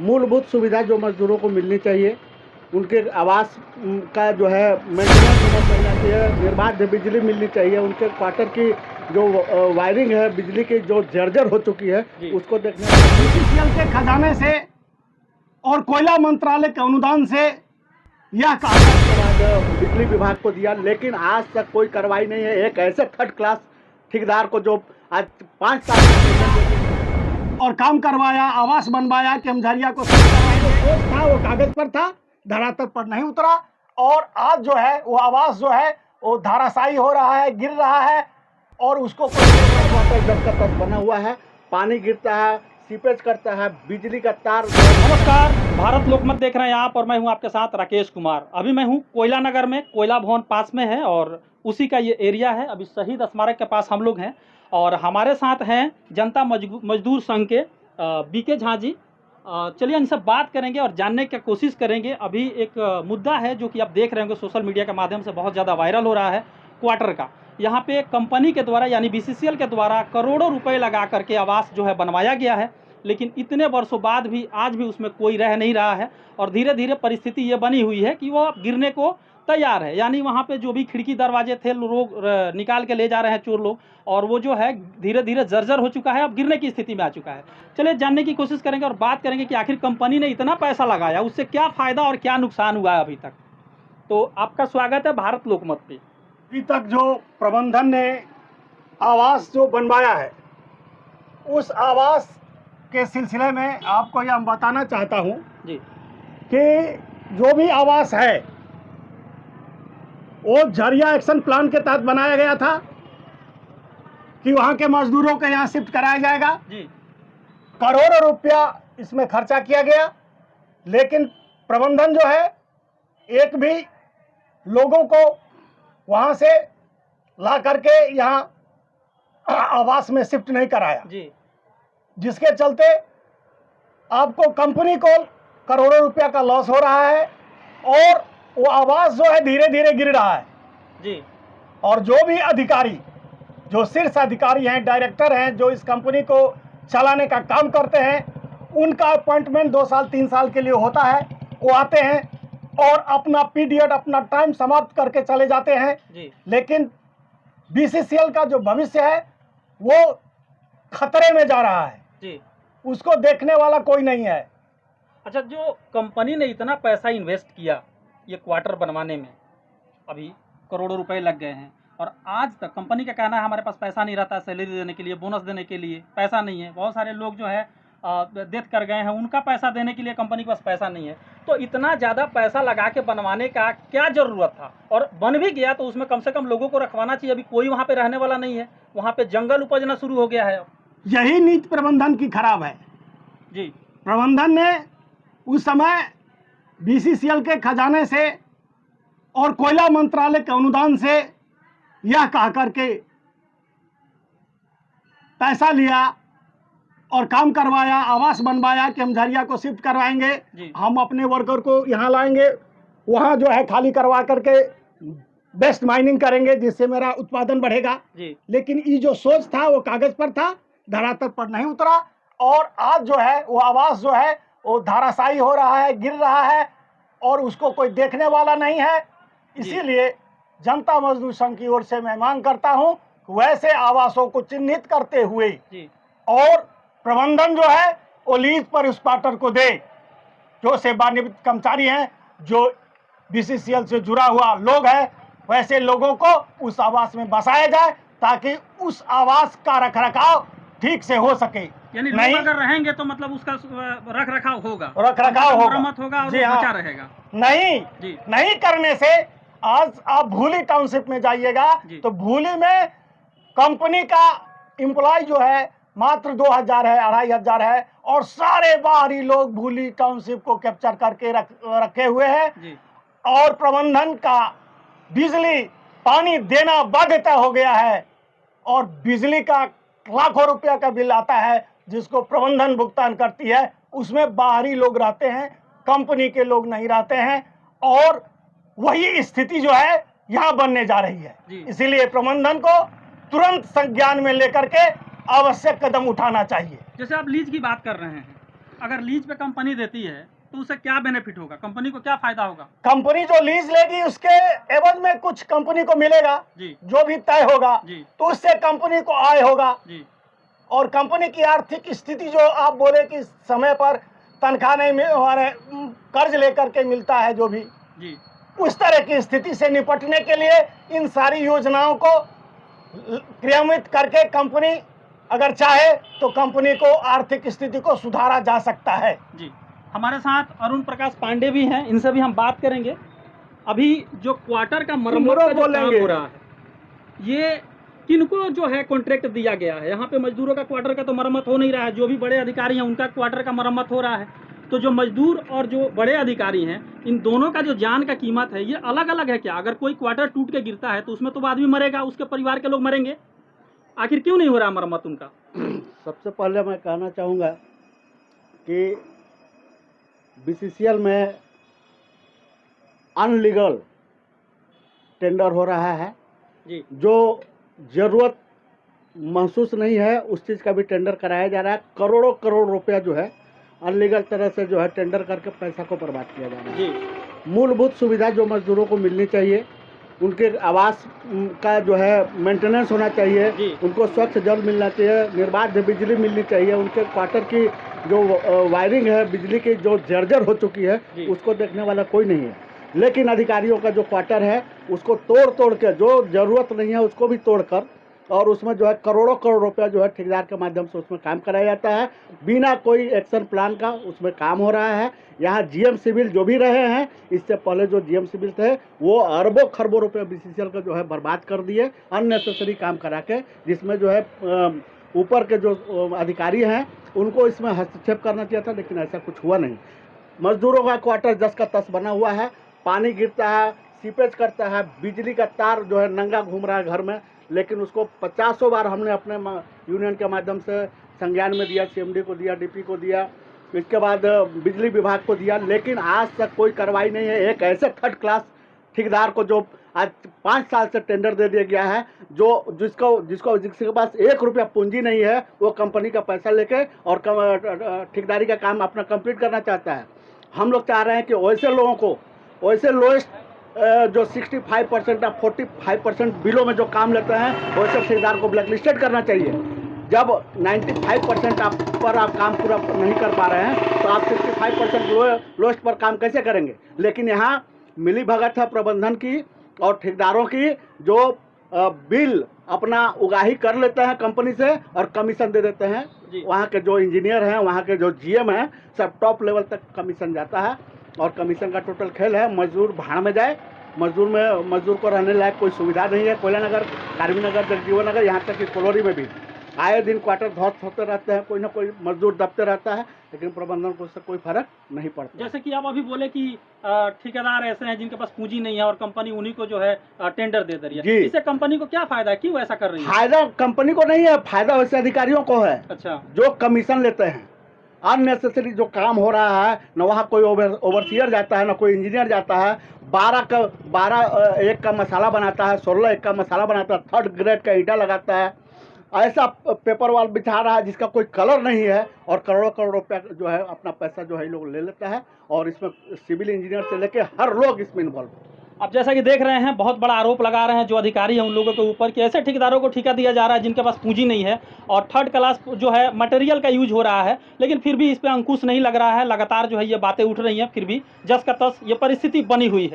मूलभूत सुविधा जो मजदूरों को मिलनी चाहिए, उनके आवास का जो है मेंटेनेंस होना चाहिए, निर्बाध बिजली मिलनी चाहिए, उनके क्वार्टर की जो वायरिंग है बिजली की जो जर्जर हो चुकी है उसको देखने बीसीसीएल के खजाने से और कोयला मंत्रालय के अनुदान से यह कार्य बिजली विभाग को दिया, लेकिन आज तक कोई कार्रवाई नहीं है। एक ऐसे थर्ड क्लास ठेकेदार को जो आज 5 साल और काम करवाया, आवास बनवाया, केमझरिया को सोच था वो कागज पर था, धरातल पर नहीं उतरा। और आज जो है वो आवास जो है वो धाराशायी हो रहा है, गिर रहा है और उसको जब तक बना हुआ है, पानी गिरता है, सीपेज करता है, बिजली का तार। नमस्कार, भारत लोकमत देख रहे हैं आप और मैं हूं आपके साथ राकेश कुमार। अभी मैं हूं कोयला नगर में, कोयला भवन पास में है और उसी का ये एरिया है। अभी शहीद स्मारक के पास हम लोग हैं और हमारे साथ हैं जनता मजदूर संघ के बीके झा जी। चलिए इनसे बात करेंगे और जानने की कोशिश करेंगे। अभी एक मुद्दा है जो कि आप देख रहे होंगे सोशल मीडिया के माध्यम से बहुत ज़्यादा वायरल हो रहा है, क्वार्टर का। यहाँ पे कंपनी के द्वारा यानी बीसीसीएल के द्वारा करोड़ों रुपए लगा करके आवास जो है बनवाया गया है, लेकिन इतने वर्षों बाद भी आज भी उसमें कोई रह नहीं रहा है और धीरे धीरे परिस्थिति ये बनी हुई है कि वो गिरने को तैयार है। यानी वहाँ पे जो भी खिड़की दरवाजे थे लोग निकाल के ले जा रहे हैं चोर लोग, और वो जो है धीरे धीरे जर्जर हो चुका है, अब गिरने की स्थिति में आ चुका है। चलिए जानने की कोशिश करेंगे और बात करेंगे कि आखिर कंपनी ने इतना पैसा लगाया, उससे क्या फ़ायदा और क्या नुकसान हुआ है अभी तक। तो आपका स्वागत है भारत लोकमत पे। अभी तक जो प्रबंधन ने आवास जो बनवाया है, उस आवास के सिलसिले में आपको यह बताना चाहता हूं जी कि जो भी आवास है वो झरिया एक्शन प्लान के तहत बनाया गया था कि वहां के मजदूरों को यहां शिफ्ट कराया जाएगा जी। करोड़ों रुपया इसमें खर्चा किया गया, लेकिन प्रबंधन जो है एक भी लोगों को वहां से ला करके यहां आवास में शिफ्ट नहीं कराया जी। जिसके चलते आपको कंपनी को करोड़ों रुपया का लॉस हो रहा है और वो आवास जो है धीरे धीरे गिर रहा है जी। और जो भी अधिकारी, जो शीर्ष अधिकारी हैं, डायरेक्टर हैं, जो इस कंपनी को चलाने का काम करते हैं, उनका अपॉइंटमेंट 2 साल 3 साल के लिए होता है। वो आते हैं और अपना पीरियड, अपना टाइम समाप्त करके चले जाते हैं जी। लेकिन बीसीसीएल का जो भविष्य है वो खतरे में जा रहा है जी। उसको देखने वाला कोई नहीं है। अच्छा, जो कंपनी ने इतना पैसा इन्वेस्ट किया ये क्वार्टर बनवाने में, अभी करोड़ों रुपए लग गए हैं और आज तक कंपनी का कहना है हमारे पास पैसा नहीं रहता, सैलरी देने के लिए, बोनस देने के लिए पैसा नहीं है। बहुत सारे लोग जो है डेथ कर गए हैं, उनका पैसा देने के लिए कंपनी के पास पैसा नहीं है। तो इतना ज़्यादा पैसा लगा के बनवाने का क्या ज़रूरत था? और बन भी गया तो उसमें कम से कम लोगों को रखवाना चाहिए। अभी कोई वहाँ पे रहने वाला नहीं है, वहाँ पे जंगल उपजना शुरू हो गया है। यही नीति प्रबंधन की खराब है जी। प्रबंधन ने उस समय बीसीसीएल के खजाने से और कोयला मंत्रालय के अनुदान से यह कह करके पैसा लिया और काम करवाया, आवास बनवाया, केमझरिया को शिफ्ट करवाएंगे, हम अपने वर्कर को यहाँ लाएंगे, वहाँ जो है खाली करवा करके बेस्ट माइनिंग करेंगे जिससे मेरा उत्पादन बढ़ेगा जी। लेकिन ये जो सोच था वो कागज पर था, धरातल पर नहीं उतरा और आज जो है वो आवास जो है वो धाराशायी हो रहा है, गिर रहा है और उसको कोई देखने वाला नहीं है। इसीलिए जनता मजदूर संघ की ओर से मैं मांग करता हूं कि वैसे आवासों को चिन्हित करते हुए और प्रबंधन जो है वो लीज पर उस क्वार्टर को दे। जो सेवानिवृत्त कर्मचारी हैं, जो बीसीसीएल से जुड़ा हुआ लोग है, वैसे लोगों को उस आवास में बसाया जाए ताकि उस आवास का रखरखाव ठीक से हो सके। यानी लोग अगर रहेंगे तो मतलब उसका रख रखाव होगा, मरम्मत होगा और बचा रहेगा। नहीं करने से आज आप भूली टाउनशिप में जाइएगा तो भूली में कंपनी का एम्प्लॉय जो है मात्र 2000 है, 2500 है और सारे बाहरी लोग भूली टाउनशिप को कैप्चर करके रखे हुए हैं और प्रबंधन का बिजली पानी देना बाध्यता हो गया है और बिजली का लाखों रुपया का बिल आता है जिसको प्रबंधन भुगतान करती है, उसमें बाहरी लोग रहते हैं, कंपनी के लोग नहीं रहते हैं और वही स्थिति जो है यहाँ बनने जा रही है। इसीलिए प्रबंधन को तुरंत संज्ञान में लेकर के आवश्यक कदम उठाना चाहिए। जैसे आप लीज की बात कर रहे हैं अगर लीज पे कंपनी देती है तो उसे क्या बेनिफिट होगा, कंपनी को क्या फायदा होगा? कंपनी जो लीज लेगी उसके एवज में कुछ कंपनी को मिलेगा जी जो भी तय होगा, जी तो उससे कंपनी को आय होगा। जी और कंपनी की आर्थिक स्थिति जो आप बोले कि समय पर तनख्वाह नहीं हमारे कर्ज लेकर के मिलता है जो भी, जी उस तरह की स्थिति से निपटने के लिए इन सारी योजनाओं को क्रियान्वित करके कंपनी अगर चाहे तो कंपनी को आर्थिक स्थिति को सुधारा जा सकता है। जी। हमारे साथ अरुण प्रकाश पांडे भी हैं, इनसे भी हम बात करेंगे। अभी जो क्वार्टर का मरम्मत का जो काम हो रहा है, ये किनको जो है कॉन्ट्रैक्ट दिया गया है? यहाँ पे मजदूरों का क्वार्टर का तो मरम्मत हो नहीं रहा है, जो भी बड़े अधिकारी हैं उनका क्वार्टर का मरम्मत हो रहा है। तो जो मजदूर और जो बड़े अधिकारी हैं, इन दोनों का जो जान का कीमत है ये अलग अलग है क्या? अगर कोई क्वार्टर टूट के गिरता है तो उसमें तो आदमी मरेगा, उसके परिवार के लोग मरेंगे, आखिर क्यों नहीं हो रहा मरम्मत उनका? सबसे पहले मैं कहना चाहूँगा कि बीसीसीएल में अनलीगल टेंडर हो रहा है जी। जो ज़रूरत महसूस नहीं है उस चीज़ का भी टेंडर कराया जा रहा है। करोड़ों करोड़ रुपया जो है अनलीगल तरह से जो है टेंडर करके पैसा को बर्बाद किया जा रहा है। जी। मूलभूत सुविधा जो मजदूरों को मिलनी चाहिए, उनके आवास का जो है मेंटेनेंस होना चाहिए, जी। उनको स्वच्छ जल मिलना चाहिए, निर्बाध बिजली मिलनी चाहिए, उनके क्वार्टर की जो वायरिंग है बिजली की जो जर्जर हो चुकी है जी। उसको देखने वाला कोई नहीं है। लेकिन अधिकारियों का जो क्वार्टर है उसको तोड़ के, जो ज़रूरत नहीं है उसको भी तोड़कर, और उसमें जो है करोड़ों करोड़ रुपया जो है ठेकेदार के माध्यम से उसमें काम कराया जाता है, बिना कोई एक्शन प्लान का उसमें काम हो रहा है। यहाँ जीएम सिविल जो भी रहे हैं, इससे पहले जो जीएम सिविल थे वो अरबों खरबों रुपये बीसीसीएल का जो है बर्बाद कर दिए अननेसेसरी काम करा के, जिसमें जो है ऊपर के जो अधिकारी हैं उनको इसमें हस्तक्षेप करना चाहिए था, लेकिन ऐसा कुछ हुआ नहीं। मजदूरों का क्वार्टर जस का तस बना हुआ है, पानी गिरता है, सीपेज करता है, बिजली का तार जो है नंगा घूम रहा है घर में, लेकिन उसको 50 बार हमने अपने यूनियन के माध्यम से संज्ञान में दिया, सीएमडी को दिया, डीपी को दिया, इसके बाद बिजली विभाग को दिया, लेकिन आज तक कोई कार्रवाई नहीं है। एक ऐसे थर्ड क्लास ठेकेदार को जो आज 5 साल से टेंडर दे दिया गया है, जो जिसके पास 1 रुपया पूंजी नहीं है, वो कंपनी का पैसा लेके और ठेकेदारी का काम अपना कंप्लीट करना चाहता है। हम लोग चाह रहे हैं कि वैसे लोगों को, वैसे लोएस्ट जो 65% या 45% बिलों में जो काम लेते हैं वैसे ठेकेदार को ब्लैकलिस्टेड करना चाहिए। जब 95% आप काम पूरा नहीं कर पा रहे हैं तो आप 65% लोएस्ट पर काम कैसे करेंगे? लेकिन यहाँ मिली भगत है प्रबंधन की और ठेकेदारों की, जो बिल अपना उगाही कर लेते हैं कंपनी से और कमीशन दे देते हैं। वहाँ के जो इंजीनियर हैं, वहाँ के जो जीएम हैं, सब टॉप लेवल तक कमीशन जाता है और कमीशन का टोटल खेल है। मजदूर भाड़ में जाए, मजदूर को रहने लायक कोई सुविधा नहीं है। कोयला नगर, कार्बी नगर, जगजीवन नगर, यहाँ तक कि कोलोरी में भी आए दिन क्वार्टर ध्वस्त होते रहते हैं, कोई ना कोई मजदूर दबते रहता है, लेकिन प्रबंधन को उससे कोई फर्क नहीं पड़ता। जैसे कि आप अभी बोले कि ठेकेदार ऐसे हैं जिनके पास पूंजी नहीं है और कंपनी उन्हीं को जो है टेंडर दे रही है, इससे कंपनी को क्या फायदा है, क्यों ऐसा कर रही है? फायदा कंपनी को नहीं है, फायदा वैसे अधिकारियों को है। अच्छा। जो कमीशन लेते हैं, अननेसेसरी जो काम हो रहा है, न वहाँ कोई ओवरसीयर जाता है, न कोई इंजीनियर जाता है। 12 एक का मसाला बनाता है, 16 एक का मसाला बनाता है, 3rd ग्रेड का ईंटा लगाता है, ऐसा पेपर वाल बिछा रहा है जिसका कोई कलर नहीं है, और करोड़ों करोड़ रुपया जो है अपना पैसा जो है लोग ले लेता है, और इसमें सिविल इंजीनियर से लेके हर लोग इसमें इन्वॉल्व। अब जैसा कि देख रहे हैं, बहुत बड़ा आरोप लगा रहे हैं जो अधिकारी हैं उन लोगों के ऊपर कि ऐसे ठेकेदारों को ठेका दिया जा रहा है जिनके पास पूंजी नहीं है और 3rd क्लास जो है मटेरियल का यूज हो रहा है, लेकिन फिर भी इस पर अंकुश नहीं लग रहा है। लगातार जो है ये बातें उठ रही हैं, फिर भी जस का तस ये परिस्थिति बनी हुई है।